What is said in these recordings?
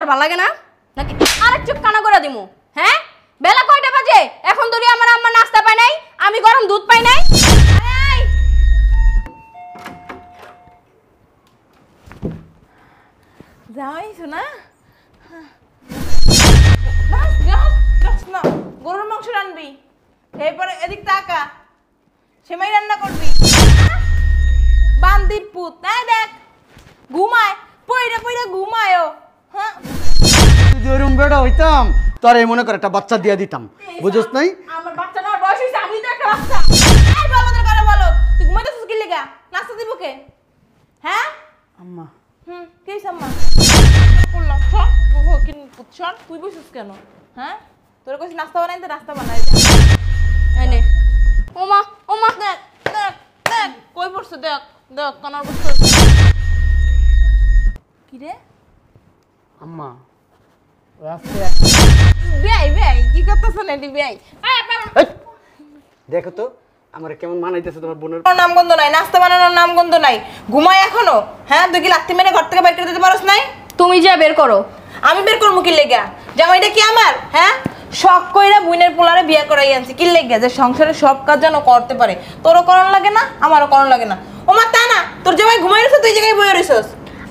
ভালো লাগে না নাকি আরেক চুপ কানা করে দিমু? হ্যাঁ, বেলা কয়টা বাজে? এখন ধরি আমার আম্মা নাস্তা পায় নাই, আমি গরম দুধ পাই নাই। যাই শোনা না, গরুর মাংস রানবি, এরপরে এদিক টাকা সেমাই রান্না করবি। বান্দির পুত তাই দেখ ঘুমায়, পইরা পইরা ঘুমায়ও। হ্যাঁ, যদি ওরম বেড়া হইতাম তোরে মনে করে একটা বাচ্চা দিয়ে দিতাম, বুঝছ নাই? আমার বাচ্চা না বয়স হইছে, আমি তো একটা বাচ্চা। এই বলো তোর করে বলো, তুই ঘুমাইতেছিস কি লাগা? নাস্তা দিব কে? হ্যাঁ আম্মা কি আম্মা করলাম সব কিন পুৎসন, তুই বসিস কেন? হ্যাঁ, তোর কাছে নাস্তা বানাইতে নাস্তা বানাই এনে ওমা ওমা দেখ দেখ দেখ কই পড়ছে, দেখ দেখ কানার বসছে কি রে? আম্মা বেয়াই বেয়াই কি করতেছ না দি বেয়াই? দেখো তো আমার কেমন মানাইতেছে তোমার বোনের। নাম গন্ধ নাই, নাস্তা বানানোর নাম গন্ধ নাই, ঘুমায় এখনো। হ্যাঁ, তুই কি লাত্তি মেরে ঘর থেকে বাইর করে দিতে পারস নাই? তুমি যা বের করো। আমি বের করবো কি লেগা? জামাইটা কি আমার? হ্যাঁ, শখ কইরা বুইনের পোলারে বিয়া করাই আনছি কি লেগা? যে সংসারে সব কাজ যেন করতে পারে। তোরও করণ লাগে না, আমারও করণ লাগে না। ওমা তা না, তোর জামাই ঘুমাই রইছ, তুই জায়গায় বইয়া রইছস।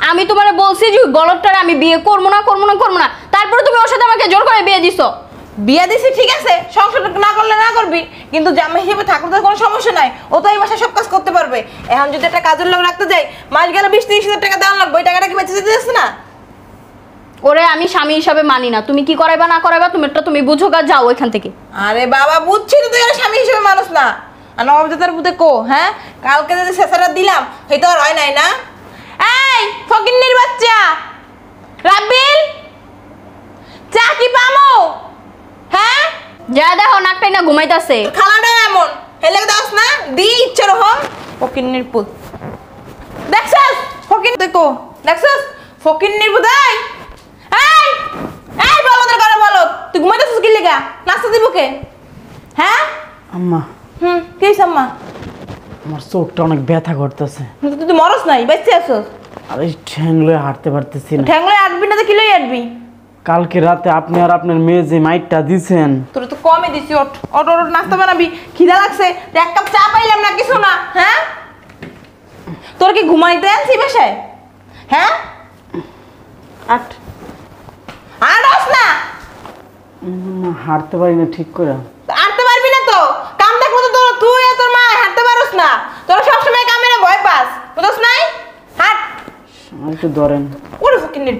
আমি তোমারে বলছি যে গলতটারে আমি বিয়ে করবো না করবো না করবো না, তারপরে তুমি ওর সাথে আমাকে জোর করে বিয়ে দিছো। বিয়া দিছি ঠিক আছে, সংসারটা না করলে না করবি, কিন্তু জামাই হিসেবে থাকলে তো কোনো সমস্যা নাই। ও তো এই বাসায় সব কাজ করতে পারবে। এখন যদি একটা কাজের লোক রাখতে যাই, মাস গেলে 20-30 হাজার টাকা দেওয়া লাগবে, ওই টাকাটা কি বেঁচে যেতে দিস না? ওরে আমি স্বামী হিসাবে মানি না, তুমি কি করাইবা না করাইবা তুমি বুঝো গা, যাও ওইখান থেকে। আরে বাবা বুঝছি তো, তুই আর স্বামী হিসেবে মানুষ না। আর নবজাতার বুঝে কো, হ্যাঁ কালকে যদি শেষাটা দিলাম সেই তো আর হয় নাই না। এই ফকিন্নির বাচ্চা রাব্বিল, চা কি পামো? হ্যাঁ, যা দেখো নাকটাই না ঘুমাইতাছে। খালাটা এমন হেলে দাস না দি ইচ্ছে রকম ফকিন্নির পুত। দেখছস ফকিন দেখো, দেখছস ফকিন্নির পুত। এই এই বলো তোর করে বলো, তুই ঘুমাইতেছিস কি লাগা? নাস্তা দিব কে? হ্যাঁ আম্মা কি আম্মা? আমার চোখটা অনেক ব্যথা করতেছে। তুই মরস নাই, বেঁচে আসস? আর এই ঠ্যাং লয়ে হাঁটতে পারতেছি না। ঠ্যাংলে আটবি না তো কি লই আটবি? কালকে রাতে আপনি আর আপনার মেয়ে যে মাইটটা দিছেন, তোর তো কমই দিছি। ওঠ ওঠ ওঠ, নাস্তা বানাবি, খিদা লাগছে। এক কাপ চা পাইলাম না, কিছু না। হ্যাঁ, তোর কি ঘুমাইতে আনছি বাসায়? হ্যাঁ, আট আটস না, হাঁটতে পারি না ঠিক করে। আটতে পারবি না তো? কাম দেখবো তো তোর, তুই আর তোর মা হাঁটতে পারস না। তোরা সবসময় কামে না ভয় পাস, বুঝছ নাই? হাট আর একটু ধরেন। ওরে ফকিন্নির।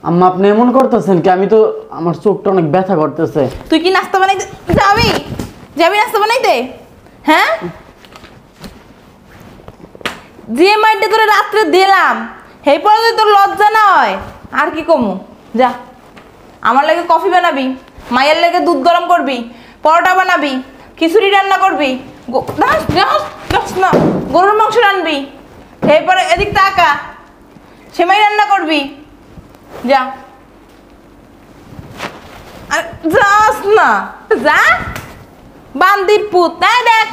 আম্মা আপনি এমন করতেছেন কি? আমি তো আমার চোখটা অনেক ব্যথা করতেছে। তুই কি নাস্তা বানাইতে যাবি? যাবি নাস্তা বানাইতে? হ্যাঁ, যে মাইন্ডে তোরে রাত্রে দিলাম সেই পরে যদি তোর লজ্জা না হয় আর কি কমু? যা, আমার লাগে কফি বানাবি, মায়ের লাগে দুধ গরম করবি, পরোটা বানাবি, খিচুড়ি রান্না করবি, না গরুর মাংস রানবি, এরপরে এদিক টাকা সেমাই রান্না করবি। যা, আর যাস না, যা বান্দির পুত। তাই দেখ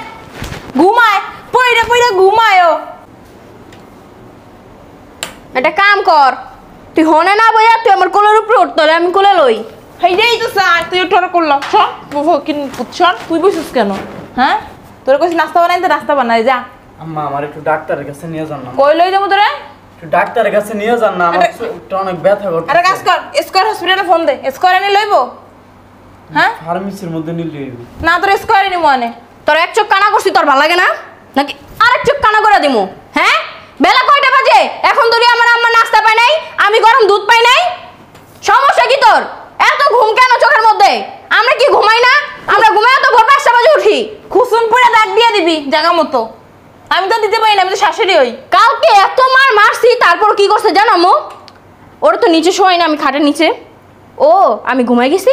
ঘুমায়, পইরা পইরা ঘুমায়ও। একটা কাম কর, তুই হনে না বইয়া তুই আমার কোলের উপরে উঠ, তাহলে আমি কোলে লই। সেইটাই তো স্যার, তুই ওঠা করলাম সব পুৎসন, তুই বসিস কেন? হ্যাঁ, তোর কাছে নাস্তা বানাইতে নাস্তা বানাই। যা আম্মা আমার একটু ডাক্তারের কাছে নিয়ে যান না। কই লই যাবো তোরা? একটু ডাক্তারের কাছে নিয়ে যান না, আমার চোখটা অনেক ব্যথা করতেছে। আরে কাজ কর, স্কয়ার হসপিটালে ফোন দে, স্কয়ার এনে লইবো। হ্যাঁ, ফার্মেসির মধ্যে নিলে না তোর স্কয়ার এনে মানে তোর এক চোখ কানা করছি, তোর ভালো লাগে না নাকি আরেক চোখ কানা করে দিমু? হ্যাঁ, বেলা কয়টা বাজে? এখন ধরি আমার আম্মা নাস্তা পায় নাই, আমি গরম দুধ পাই নাই। সমস্যা কি তোর? এত ঘুম কেন চোখের মধ্যে? আমরা কি ঘুমাই না? আমরা ঘুমাই তো ভোর 5টা বাজে উঠি। খুসুন পড়ে দাগ দিয়ে দিবি জায়গা মতো। আমি তো দিতে পারি না, আমি তো শাশুড়ি হই। কালকে এত মার মারছি, তারপর কি করছে জানো আম্মু? ওরা তো নিচে শোয় না, আমি খাটের নিচে। ও আমি ঘুমাই গেছি,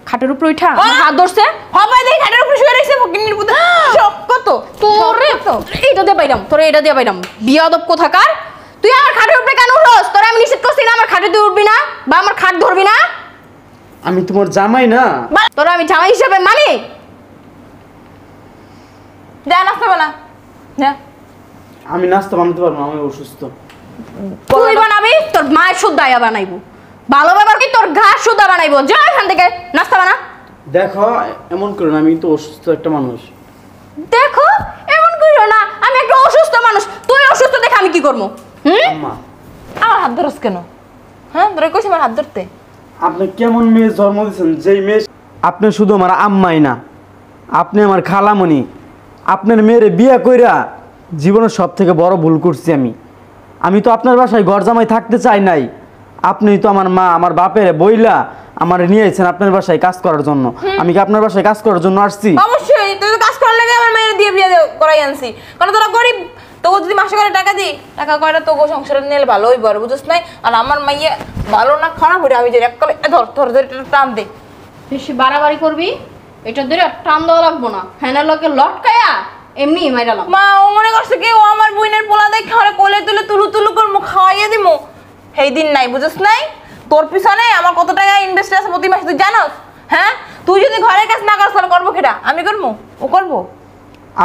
খাটের উপরে উঠা হাত ধরছে। হবে দেখ খাটের উপরে শুয়ে রইছে ফকিন্নির পুত। শক কত তোরে তো এইটা দিয়ে পাইলাম, তোরে এটা দিয়ে পাইলাম। বিয়াদব কোথাকার, তুই আমার খাটের উপরে কেন উঠছস? তোরে আমি নিষেধ করছি না আমার খাটে তুই উঠবি না বা আমার খাট ধরবি না। আমি তোমার জামাই না? তোরা আমি জামাই হিসেবে মানি? যা নাস্তা বানা, যা। আমি নাস্তা বানাতে পারবো না, আমি অসুস্থ। তুই বানাবি, তোর মায়ের সুদ্ধ আয়া বানাইবো। ভালো ব্যাপার কি তোর ঘাস সুদ্ধা বানাইবো। যা এখান থেকে, নাস্তা বানা। দেখো এমন করো না, আমি তো অসুস্থ একটা মানুষ। দেখো এমন কইরো না, আমি একটা অসুস্থ মানুষ। তুই অসুস্থ দেখে আমি কি করবো? আম্মা আমার হাত ধরস কেন? হ্যাঁ তোরা কইছিস আমার হাত ধরতে? আপনি কেমন মেয়ে জন্ম দিয়েছেন, যেই মেয়ে আপনি শুধু আমার আম্মাই না, আপনি আমার খালামণি। আপনার মেয়েরে বিয়ে কইরা জীবনের সব থেকে বড় ভুল করছি আমি তো আপনার বাসায় ঘর জামাই থাকতে চাই নাই। আপনি তো আমার মা, আমার বাপের বইলা আমার নিয়েছেন আপনার বাসায় কাজ করার জন্য। আমি কি আপনার বাসায় কাজ করার জন্য আসছি? অবশ্যই, তুই তো কাজ করার লাগে আমার মেয়ের দিয়ে বিয়ে করাই আনছি। কারণ তোরা গরিব, তোকে যদি মাসে করে টাকা দিই, টাকা কয়টা তোকে সংসারে নিলে ভালোই বড়, বুঝছ নাই? আর আমার মাইয়া ভালো না খারাপ হইলে আমি যে এক কলে ধর টান দে। বেশি বাড়াবাড়ি করবি, এটা ধরে টান দেওয়া লাগবো না। হ্যাঁ লোকে লটকায়া এমনি মাইরালাম। মা ও মনে করছে কি ও আমার বইনের পোলা দেখে আমার কোলে তুলে তুলু করবো, খাওয়াইয়ে দিমু। সেই দিন নাই, বুঝছ নাই? তোর পিছনে আমার কত টাকা ইনভেস্ট আছে প্রতি মাসে তুই জানোস? হ্যাঁ, তুই যদি ঘরের কাজ না করস তাহলে করবো কেটা? আমি করবো? ও করবো?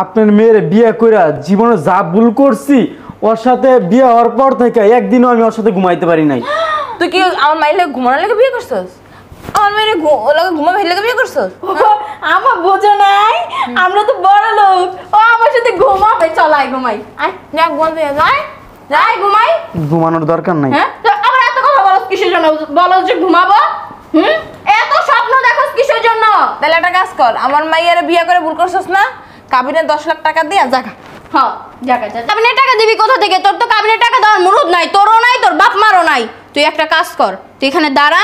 আপনার মেয়ের বিয়ে কইরা জীবনে যা ভুল করছি, ওর সাথে বিয়ে হওয়ার পর থেকে একদিনও আমি ওর সাথে ঘুমাইতে পারি নাই। তুই কি আমার মায়ের লাগে ঘুমানোর লাগে বিয়ে করছস? আমার মেয়ের লাগে ঘুমা ভাইয়ের লাগে বিয়ে করছস? আমার বোঝো নাই, আমরা তো বড় লোক। ও আমার সাথে ঘুমাবে, চলাই ঘুমাই। আয় যা ঘুমাতে যাই যাই ঘুমাই। ঘুমানোর দরকার নাই। হ্যাঁ, তো আবার এত কথা বলছ কিসের জন্য? বলো যে ঘুমাবো। এত স্বপ্ন দেখোস কিসের জন্য? তাহলে একটা কাজ কর, আমার মাইয়ার বিয়ে করে ভুল করছস না, কাবিনে 10 লাখ টাকা দিয়ে জাগা। হ্যাঁ জায়গা যা। কাবিনের টাকা দিবি কোথা থেকে? তোর তো কাবিনের টাকা দেওয়ার মুরুদ নাই, তোরও নাই, তোর বাপ মারও নাই। তুই একটা কাজ কর, তুই এখানে দাঁড়া,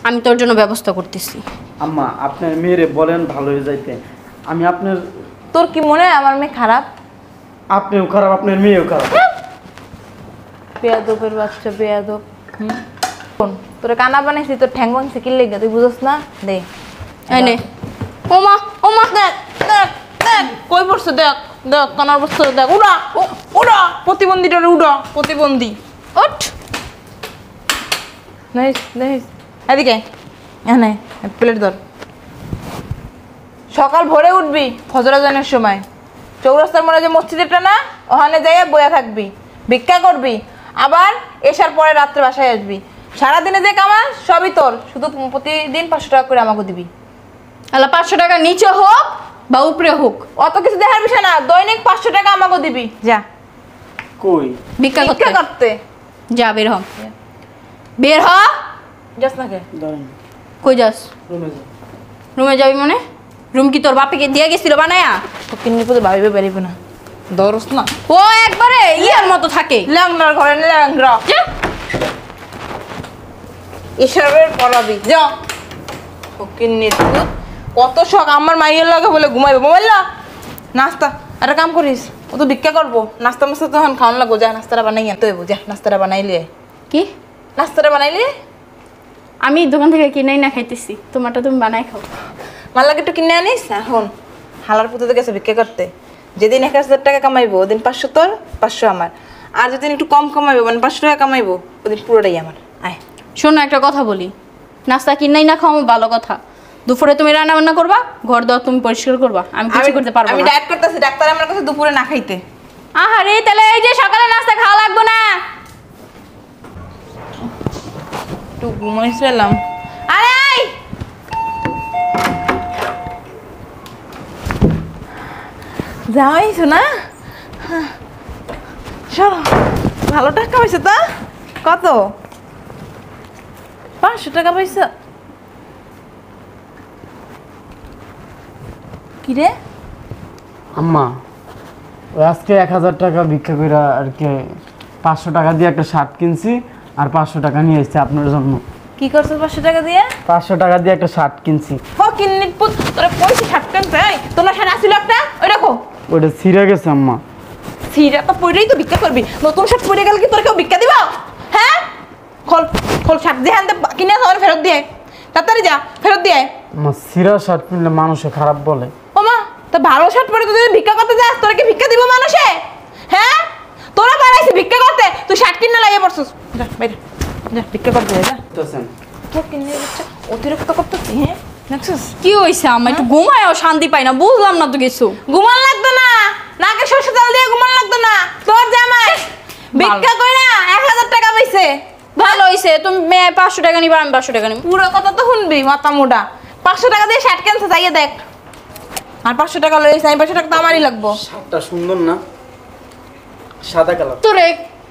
আমি তোর জন্য ব্যবস্থা করতেছি। আম্মা আপনার মেয়েরে বলেন ভালো হয়ে যাইতে। আমি আপনার, তোর কি মনে হয় আমার মেয়ে খারাপ? আপনিও খারাপ, আপনার মেয়েও খারাপ। বেয়াদবের বাচ্চা, বেয়াদব। শোন, তোর কানা বানাইছি, তোর ঠ্যাং ভাঙছে কি লেগে, তুই বুঝছ না? দে এই নে। ওমা ওমা, দেখ দেখ দেখ কই পড়ছে, দেখ দেখ কানার বস্তু, দেখ উড়া উড়া, প্রতিবন্ধীটা উড়া, প্রতিবন্ধী। ওঠ। নাইস নাইস, এদিকে এনে প্লেট ধর। সকাল ভোরে উঠবি ফজর আজানের সময়, চৌরাস্তার মোড়ে যে মসজিদটা না, ওখানে যাইয়া বইয়া থাকবি, ভিক্ষা করবি, আবার এসার পরে রাত্রে বাসায় আসবি। সারাদিনে যে কামাস সবই তোর, শুধু প্রতিদিন 500 টাকা করে আমাকে দিবি। আলা 500 টাকা নিচে হোক বা উপরে হোক, অত কিছু দেখার বিষয় না, দৈনিক 500 টাকা আমাকে দিবি। যা কই ভিক্ষা ভিক্ষা করতে। করতে যা বের হ, বের হ। যাস না কে? দাঁড়ান, কই যাস? রুমে যাও। রুমে যাবি মানে? রুম কি তোর বাপেকে দিয়ে গেছিল বানায়া? কিন্নি পথে ভাবিবে বেরিবে না, দরস না। ও একবারে ইয়ার মতো থাকে। ল্যাংরার ঘরে ল্যাংরা, যা। এসবের পড়াবি যা। কিন্নি কত শখ আমার মাইয়ের লাগে বলে ঘুমাইবে মোবাইল নাস্তা। একটা কাম করিস, ও তো ভিক্ষা করবো, নাস্তা মাস্তা তো এখন খাওয়ান লাগবো। যা নাস্তাটা বানাই আনতে হইব, যা নাস্তাটা বানাইলি। কি নাস্তাটা বানাইলি? আমি দোকান থেকে কিনেই না খাইতেছি, তোমারটা তুমি বানাই খাও। মার লাগে একটু কিনে আনিস। এখন হালার পুঁতে গেছে ভিক্ষা করতে, যেদিন 1000 টাকা কামাইবো ওদিন 500 তোর, 500 আমার। আর যেদিন একটু কম কামাইবো মানে 500 টাকা কামাইবো, ওদিন পুরোটাই আমার। আয় শোনো একটা কথা বলি, নাস্তা কিনাই না খাও ভালো কথা। দুপুরে তুমি রান্না বান্না করবা, ঘর দাও তুমি পরিষ্কার করবা, আমি কিছু করতে পারবো আমি না। ডায়েট করতেছি, ডাক্তার আমার কাছে দুপুরে না খাইতে। আহারে তাহলে এই যে সকালে নাস্তা খাওয়া লাগবে না। একটু ঘুমাইছিলাম। আরে আয়, যাইছো না? চলো, ভালো টাকা পাইছো তা? কত? 500 টাকা পাইছো? কি রে? আম্মা ওই আজকে 1000 টাকা ভিক্ষা কইরা আর কি 500 টাকা দিয়ে একটা শার্ট কিনছি, আর 500 টাকা নিয়ে এসেছি আপনার জন্য। কি করছো 500 টাকা দিয়ে? 500 টাকা দিয়ে একটা শার্ট কিনছি। ও কিন্নির পুত, তোরা পয়সা শার্ট কিনতে হয়? তোমার শার্ট আসিল একটা, ওই দেখো ওইটা ছিঁড়ে গেছে আম্মা। সিরা তো পরেই তো ভিক্ষা করবি, নতুন শার্ট পরে গেলে কি তোর কেউ ভিক্ষা দিব? হ্যাঁ, খোল খোল শার্ট দিয়ে আনতে কিনে তোমার ফেরত দিয়ে, তাড়াতাড়ি যা ফেরত দিয়ে। আমার ছিঁড়া শার্ট কিনলে মানুষে খারাপ বলে। ও মা, তো ভালো শার্ট পরে তুই যদি ভিক্ষা করতে যাস, তোরা কি ভিক্ষা দিব মানুষে? হ্যাঁ, তোরা বাড়াইছিস ভিক্ষা করতে, তুই শার্ট কিনে লাগিয়ে পড়ছিস। যা বাইরে যা, ভিক্ষা করতে যা। তোর কিনে দিচ্ছে অতিরিক্ত করতেছি। হ্যাঁ দেখছিস কি হইছে আমার? একটু ঘুমায়ও শান্তি পাই না, বুঝলাম না তো কিছু। ঘুমান লাগতো না, নাকে সরষে তেল দিয়ে ঘুমান লাগতো না। তোর জামাই ভিক্ষা কইরা 1000 টাকা পাইছে। ভালো হইছে, তুমি 500 টাকা নিবা, আমি 500 টাকা নিব। পুরো কথা তো শুনবি মাথা মোটা। 500 টাকা দিয়ে শার্ট কিনতে যাইয়ে দেখ। আর 500 টাকা লইছ, আমি 500 টাকা তো আমারই লাগবো। শার্টটা সুন্দর না, সাদা কালার। তোরে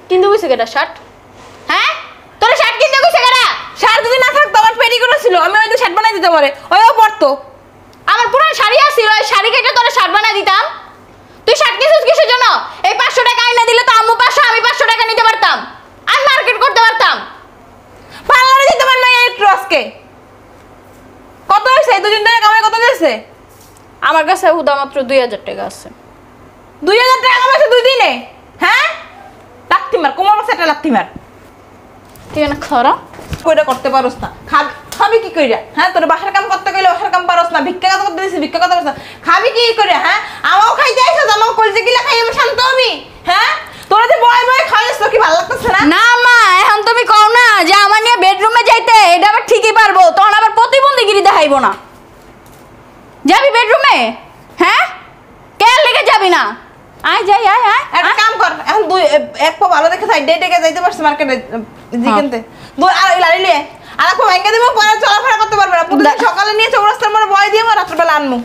কিনতে কইছে কেডা শার্ট? হ্যাঁ, তোরে শার্ট কিনতে কইছে কেডা? শার্ট যদি না থাকতো আমার পেটিকোট ছিল, আমি হয়তো শার্ট বানাই দিতে পারে। ওইও পড়তো। আমার পুরান শাড়ি আছিল, ওই শাড়ি কেটে তোরে শার্ট বানাই দিতাম। তুই শার্ট কিনছিস কিসের জন্য? এই 500 টাকা আইনা দিলে তো আম্মু 500, আমি 500 টাকা নিতে পারতাম, আমি মার্কেট করতে পারতাম। পার্লারে দিতে পার না একটু আজকে। কত হইছে? এই দুদিন ধরে কামাই কত দিয়েছে? আমার কাছে হুদা মাত্র 2000 টাকা আছে। 2000 টাকা কামাইছে 2 দিনে? হ্যাঁ, লাথি মার, কোমর বসে একটা লাথি মার। তুই না খারাপ কইরা করতে পারোস না, খাবি কি কইরা? হ্যাঁ, তোর বাসার কাম করতে কইলে বাসার কাম পারোস না, ভিক্ষা কথা করতে দিছি, ভিক্ষা কথা করছ না, খাবি কি কইরা? হ্যাঁ, আমাও খাইতে আইছস, আমাও কলজে গিলা খাই আমি শান্ত হবি? হ্যাঁ, তোরা যে বয় বয় খাইছ, তো কি ভালো লাগতেছে না? না মা, এখন তুমি কও না যে আমার নিয়ে বেডরুমে যাইতে, এটা আবার ঠিকই পারবো, তখন আবার প্রতিবন্ধীগিরি দেখাইবো না। যাবি বেডরুমে? হ্যাঁ, কেন লেগে যাবি না? আয় যাই, আয় আয় একটা কাম কর, এখন এক পা ভালো দেখে সাইড ডেটে যাইতে পারছিস মার্কেটে জিকেনতে। দুই আর লাড়ি লিয়ে আর এক পা ভাঙ্গা দেবো, পরে চলাফেরা করতে পারবে না। প্রতিদিন সকালে নিয়ে চৌরাস্তার মোড়ে বয় দিয়ে রাত্রেবেলা আনমু।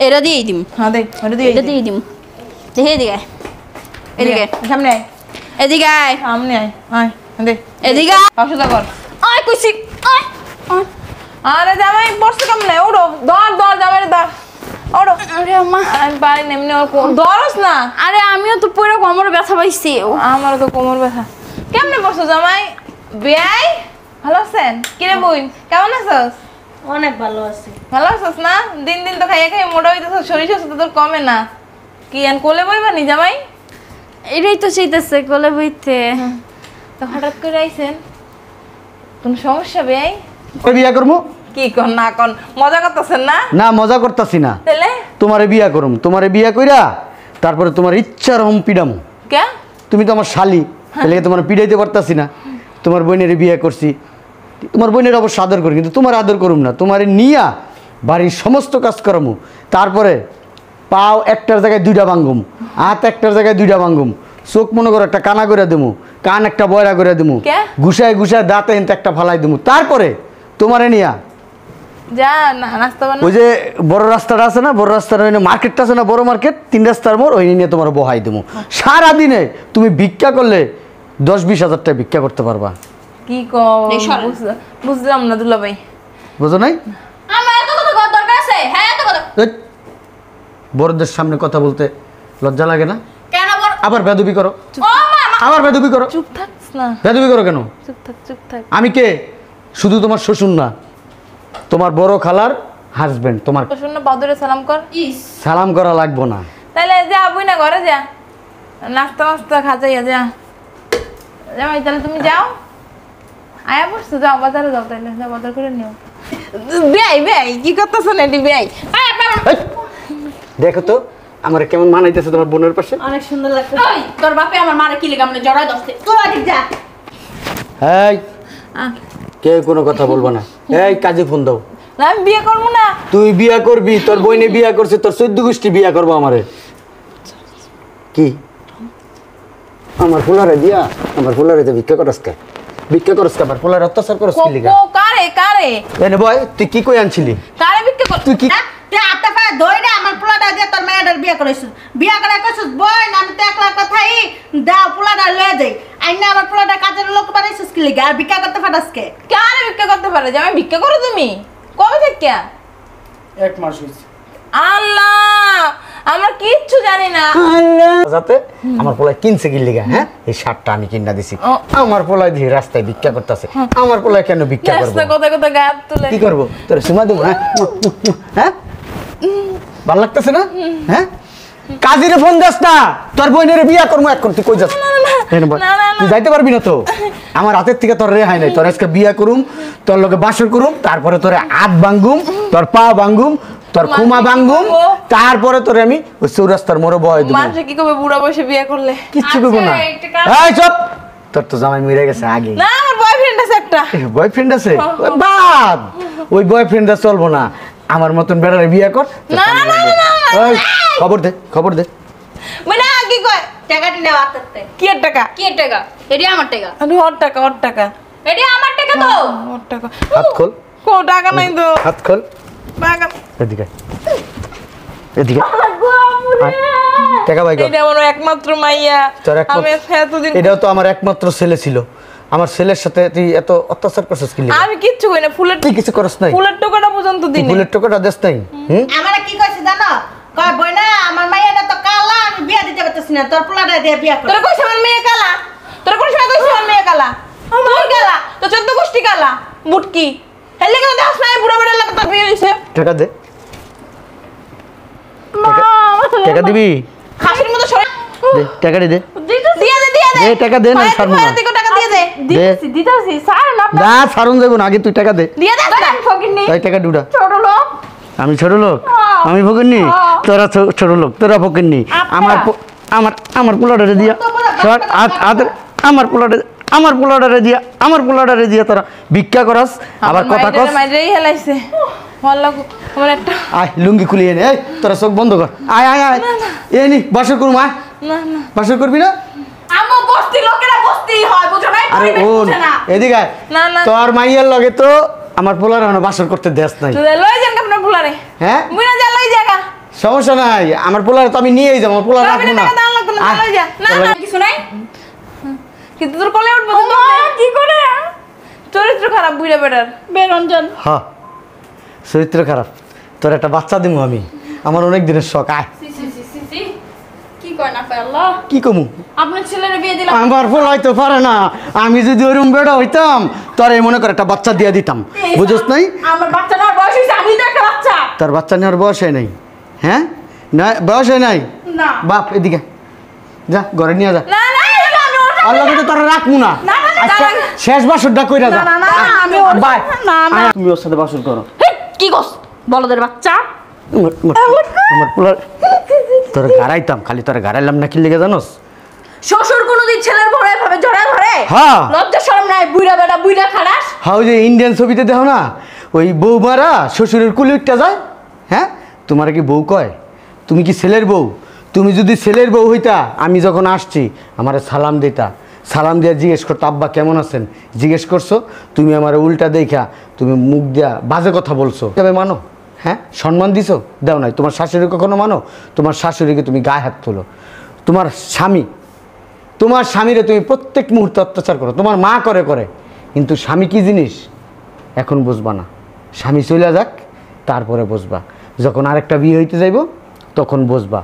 এটা দিয়েই দিম, হ্যাঁ দে, ওটা দিয়ে এটা দিয়ে দিম। দেখে এদিকে আয়, এদিকে সামনে আয়, এদিকে আয়, সামনে আয়, আয় দে, এদিকে আয়। অসুবিধা কর। আয় কইছি, আয় আয়। আরে জামাই বসতে কেমন নাই? ওড়ো, ধর জামাই ধর, ওড়ো। আরে আম্মা, আমি পারি না এমনি, ধরস না। আরে আমিও তো পুরো কোমরে ব্যথা পাইছি। আমারও তো কোমর ব্যথা। কেমনে বসছো জামাই? বিয়াই ভালো আছেন? কিরে বোন, কেমন আছস? অনেক ভালো আছে। ভালো আছস না? দিন দিন তো খাইয়ে খাইয়ে মোটা হইতেছ, শরীর স্বাস্থ্য তো তোর কমে না। কি আন কোলে বইবা নি জামাই? এটাই তো চাইতেছে কোলে বইতে। তো হঠাৎ করে আইছেন, কোন সমস্যা বিয়াই? ওই বিয়া করবো কি কর না কন, মজা করতেছেন না? না, মজা করতাছি না। তাহলে তোমারে বিয়া করুম, তোমারে বিয়া কইরা তারপরে তোমার ইচ্ছার হম পিডামু। কে? তুমি তো আমার শালি, তাহলে তোমার পিড়াইতে পারতাছি না। তোমার বোনের বিয়ে করছি, তোমার বোনের অবশ্য আদর করি, কিন্তু তোমার আদর করুম না। তোমার নিয়া বাড়ির সমস্ত কাজ করামু, তারপরে পাও একটার জায়গায় 2টা ভাঙ্গুম, হাত একটার জায়গায় 2টা ভাঙ্গুম, চোখ মনে করো একটা কানা করে দেবো, কান একটা বয়রা করে দেবো, কে? ঘুষায় ঘুষায় দাঁতে হেনতে একটা ফালাই দেবো। তারপরে তোমারে নিয়া যা নাস্তা বানা। ওই যে বড় রাস্তাটা আছে না, বড় রাস্তার ওই মার্কেটটা আছে না, বড় মার্কেট, 3 রাস্তার মোড়, ওই নিয়ে তোমার বহাই দেবো। সারাদিনে তুমি ভিক্ষা করলে 10-20 হাজার টাকা ভিক্ষা করতে পারবা। কি কম বুঝলাম না দুলা ভাই। বুঝো নাই? আমার এত কথা কর দরকার আছে? হ্যাঁ, এত কথা এই, বড়দের সামনে কথা বলতে লজ্জা লাগে না? কেন বল? আবার বেদবি করো, ও মা, আবার বেদবি করো। চুপ থাকস না, বেদবি করো কেন? চুপ থাক, চুপ থাক। আমি কে? শুধু তোমার শ্বশুর না, তোমার বড় খালার হাজবেন্ড। তোমার শোন না, বাদরে সালাম কর। ইস, সালাম করা লাগবো না। তাহলে যা আবুই না ঘরে যা, নাস্তা মাস্তা খাজাইয়া যা। জামাই তাহলে তুমি যাও, আয়া বসছো, যাও বাজারে যাও, তাহলে যাও বাজার করে নিও। বেয়াই বেয়াই কি করতেছো না এটি বেয়াই? এই, দেখো তো আমার কেমন মানাইতেছে তোমার বোনের পাশে। অনেক সুন্দর লাগছে। ওই তোর বাপে আমার মারে কি লেগে আমরা জড়াই দস্তে। তোর আদিক যা। এই, কেউ কোনো কথা বলবো না। এই, কাজে ফোন দাও। না আমি বিয়ে করবো না। তুই বিয়া করবি, তোর বইনে বিয়া করছে, তোর 14 গোষ্ঠী বিয়া করবো আমারে। কি আমার ফুলারে দিয়া, আমার ফুলারে তো ভিক্ষা করস কে? ভিক্ষা করস কে? আমার ফুলারে অত্যাচার করস কি লিগা? কারে কারে এনে বয়, তুই কি কই আনছিলি? কারে বিক্রি কর? তুই কি তুই আত্মা পায়ে ধরে আমার পোলাটা দিয়ে তোর মেয়েটার বিয়ে করেছিস। বিয়ে করে কইছিস বই না, আমি তো একলা কথাই দাও পোলাটা লয়ে যাই। আইনা আমার পোলাটা কাজের লোক বানাইছিস কি লিগা? আর ভিক্ষা করতে পারাস কে? কারে বিক্রি করতে পারে? যে আমি ভিক্ষা করো তুমি কবে থেকে? 1 মাস হইছে। আল্লাহ, আমরা কিচ্ছু জানি না। যাতে আমার পোলায় কিনছে কি লিগা? হ্যাঁ, এই শার্টটা আমি কিনা দিছি। ও। আমার পোলায় দিয়ে রাস্তায় ভিক্ষা করতেছে, আমার পোলায় কেন ভিক্ষা করবো? রাস্তা কোথায় কোথায় গায়ে হাত তুলে। কি করবো? তোর সুমা দেবো? হ্যাঁ, হ্যাঁ, ভাল লাগতেছে না? হ্যাঁ, কাজীরে ফোন দাস না, তোর বোনের বিয়া করবো এখন। তুই কই যাস? এনে বল। তুই যাইতে পারবি না তো? আমার হাতের থেকে তোর রেহাই নাই। তোর আজকে বিয়া করুম, তোর লগে বাসর করুম, তারপরে তোর হাত ভাঙ্গুম, তোর পা ভাঙ্গুম, তোর খুমা ভাঙ্গুম, তারপরে তোরে আমি ওই চৌরাস্তার মোড়ে বয় দেবো। মানুষে কি করবে বুড়া বয়সে বিয়ে করলে? কিচ্ছু করবো না। এই চুপ, তোর তো জামাই মরে গেছে আগে। না, আমার বয়ফ্রেন্ড আছে একটা। বয়ফ্রেন্ড আছে? ওই বাদ, ওই বয়ফ্রেন্ডটা চলবো না। আমার মতন বেড়ারে বিয়ে কর। না, না, না, না, না, ওই, খবর দে, খবর দে। মানে কি কয়? টাকাটি নেওয়া আত্মাতে কি এর টাকা? কি এর টাকা? এটি আমার টাকা। আরে ওর টাকা, ওর টাকা, এটি আমার টাকা তো। ওর টাকা। হাত খোল, কো টাকা নাই তো। হাত খোল। টাকা এদিকে এদিকে আয়, টাকা বাই কর। এটা আমার একমাত্র মাইয়া। তোর একমাত্র- আমি এতদিন এটাও তো আমার একমাত্র ছেলে ছিল। আমার ছেলের সাথে তুই এত অত্যাচার করছিস কি লিগে? আমি কিচ্ছু কই না, ফুলের তুই কিছু করস নাই? ফুলের টোকাটা পর্যন্ত তুই দিনে। ফুলের টোকাটা দেস নাই? আমার কি কইছে জানো কয় বই না আমার মাইয়াটা তো কালা আমি বিয়া দিতে পারতেছি না তোর পোলাটা দিয়ে বিয়া করে তোরা কইছ আমার মেয়ে কালা? তোরা কোন সময় কইছ আমার মেয়ে কালা? তুই কালা, তো 14 গোষ্ঠী কালা, বুটকি। হেলে কেন দাস নাই বুড়া বুড়া লাগা তোর বিয়ে হইছে? টাকা দে। টাকা দিবি? খাসির মতো সরে দে, টাকাটি দে। দিয়ে দে, দিয়ে দে। দে, টাকা দে, না হয় ছাড়বো হয় না। থেকে টাকা দিয়ে দে। দে। দিতাছি স্যার না না ছাড়ুন যাবো না, আগে তুই টাকা দে। দিয়ে দে না। ফকিনি তাই টাকা ডুডা। ছোট লোক। আমি ছোট লোক, আমি ফকিরনি, তোরা ছোট লোক, তোরা ফকিরনি। আমার আমার পোলাডারে দিয়া সর, আমার পোলাডারে দিয়া তোরা ভিক্ষা করস, আবার কথা কস। মাইরেই হেলাইছে। ভালো লাগু আমার একটা। আয় লুঙ্গি খুলিয়ে নে, এই তোরা চোখ বন্ধ কর। আয় আয় আয়, এই নি বাসর করুম, আয়। না না বাসর করবি না? আমো বস্তি লোকেরা বস্তি হয় বুঝো নাই? আরে পরিবেশ ওন বুঝে না। এদিকে আয়। না, না। তোর মাইয়ার লগে তো আমার পোলার এখন বাসর করতে দেশ নাই। লই যান আপনার ফুলারে। হ্যাঁ মুইনা যা লই জায়গা। সমস্যা নাই, আমার পোলার তো আমি নিয়েই যাবো, আমার পোলার তোর রাখবো বিনা না। টাকা দাও লাগতো না, আয়, লই যা। না তোর না লগে- কিছু নাই? কিন্তু তোর কোলে উঠবো তো। কি করে? চরিত্র খারাপ বুইড়া বেটার। বেরঞ্জন। হ্যাঁ চরিত্র খারাপ। তোর একটা বাচ্চা দিব আমি, আমার অনেক দিনের শখ। আয় সি সি সি সি সি। কি কয় না কয় আল্লাহ? কি কমু, আপনার ছেলের বিয়ে দিলাম। আমার পোলা হইতে পারে না। আমি যদি ওরম বেড়া হইতাম তোর এই মনে করে একটা বাচ্চা দিয়ে দিতাম, বুঝছ নাই? আমার বাচ্চা না বয়স হইছে, আমি তো একটা বাচ্চা। তার বাচ্চা নেওয়ার বয়স হয় নাই। হ্যাঁ না বয়স হয় নাই। না। বাপ এদিকে যা, ঘরে নিয়ে যা। না না আমি ওর আল্লাহ কিন্তু তোরা রাখবো না। না, না, না, আজকে না। শেষ বাসরটা কইরা যা। না, না, না, আমি ওর বাই। না, না। আয়, তুমি ওর সাথে বাসর করো। হেই, কি কস বলদের বাচ্চা? আমার পোলার তোর গাড়াইতাম, খালি তোর গাড়াইলাম না কি লেগে জানোস? শ্বশুর কোনোদিন ছেলের বড় এভাবে জড়ায় ধরে? হ্যাঁ। লজ্জা শরম নাই? বুইড়া বেটা বুইড়া খারাস। হাউ যে ইন্ডিয়ান ছবিতে দেখো না, ওই বৌমারা শ্বশুরের কুলি উঠতে যায়। হ্যাঁ তোমার কি বউ কয়? তুমি কি ছেলের বউ? তুমি যদি ছেলের বউ হইতা, আমি যখন আসছি আমার সালাম দিতা, সালাম দিয়া জিজ্ঞেস করতো আব্বা কেমন আছেন, জিজ্ঞেস করছো। তুমি আমার উল্টা দেখা তুমি মুখ দিয়া বাজে কথা বলছো, তবে মানো? হ্যাঁ সম্মান দিছো? দাও নাই। তোমার শাশুড়ি কখনো মানো? তোমার শাশুড়িকে তুমি গায়ে হাত তোলো। তোমার স্বামীরে তুমি প্রত্যেক মুহূর্তে অত্যাচার করো, তোমার মা করে করে। কিন্তু স্বামী কি জিনিস এখন বুঝবা না। স্বামী চলে যাক, তারপরে বুঝবা। যখন আরেকটা বিয়ে হইতে যাইব তখন বুঝবা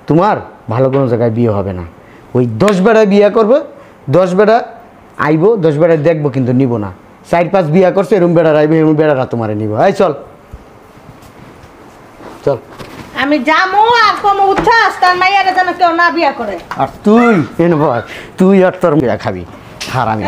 তোমার ভালো কোনো জায়গায় বিয়ে হবে না। ওই 10 বেড়ায় বিয়ে করবে, 10 বেড়া আইব, 10 বেড়ায় দেখবো কিন্তু নিব না। 4-5 বিয়ে করছে, এরম বেড়ার আইবে, এরম বেড়ারা তোমারে নিব। এই চল চল। আমি যামু আর কম উচ্ছ্বাস তার মাইয়াটা যেন কেউ না বিয়া করে আর তুই এনে ভয়, তুই আর তোর মেয়ে খাবি হারামি।